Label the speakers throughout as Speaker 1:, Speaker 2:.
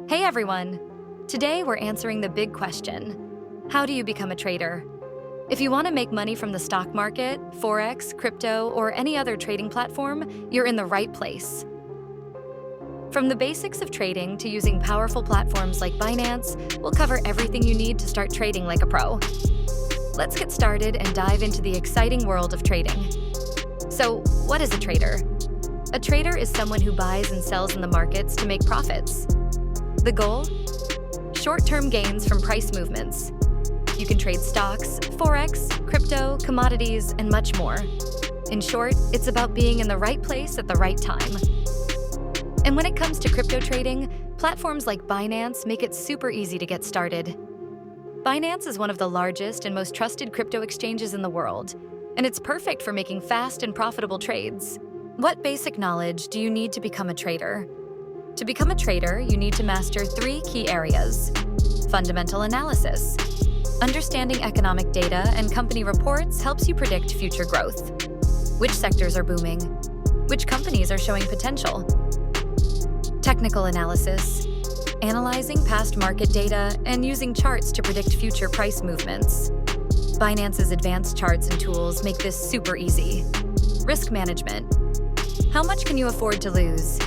Speaker 1: Hey everyone! Today we're answering the big question. How do you become a trader? If you want to make money from the stock market, forex, crypto, or any other trading platform, you're in the right place. From the basics of trading to using powerful platforms like Binance, we'll cover everything you need to start trading like a pro. Let's get started and dive into the exciting world of trading. So, what is a trader? A trader is someone who buys and sells in the markets to make profits. The goal? Short-term gains from price movements. You can trade stocks, forex, crypto, commodities, and much more. In short, it's about being in the right place at the right time. And when it comes to crypto trading, platforms like Binance make it super easy to get started. Binance is one of the largest and most trusted crypto exchanges in the world, and it's perfect for making fast and profitable trades. What basic knowledge do you need to become a trader? To become a trader, you need to master 3 key areas: fundamental analysis. Understanding economic data and company reports helps you predict future growth. Which sectors are booming? Which companies are showing potential? Technical analysis. Analyzing past market data and using charts to predict future price movements. Binance's advanced charts and tools make this super easy. Risk management. How much can you afford to lose?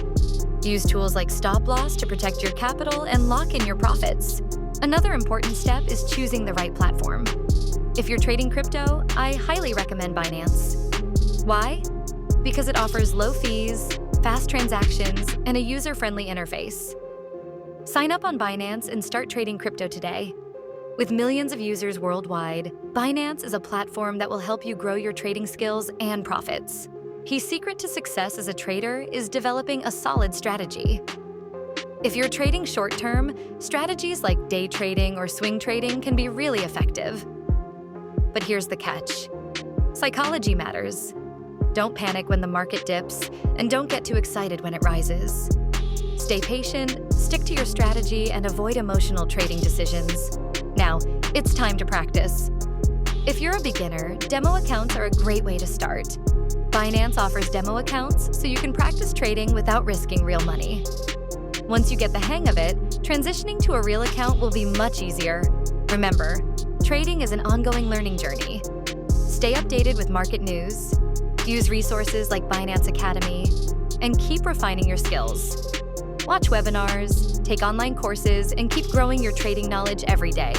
Speaker 1: Use tools like stop loss to protect your capital and lock in your profits. Another important step is choosing the right platform. If you're trading crypto, I highly recommend Binance. Why? Because it offers low fees, fast transactions, and a user-friendly interface. Sign up on Binance and start trading crypto today. With millions of users worldwide, Binance is a platform that will help you grow your trading skills and profits. The secret to success as a trader is developing a solid strategy. If you're trading short-term, strategies like day trading or swing trading can be really effective. But here's the catch. Psychology matters. Don't panic when the market dips, and don't get too excited when it rises. Stay patient, stick to your strategy, and avoid emotional trading decisions. Now, it's time to practice. If you're a beginner, demo accounts are a great way to start. Binance offers demo accounts so you can practice trading without risking real money. Once you get the hang of it, transitioning to a real account will be much easier. Remember, trading is an ongoing learning journey. Stay updated with market news, use resources like Binance Academy, and keep refining your skills. Watch webinars, take online courses, and keep growing your trading knowledge every day.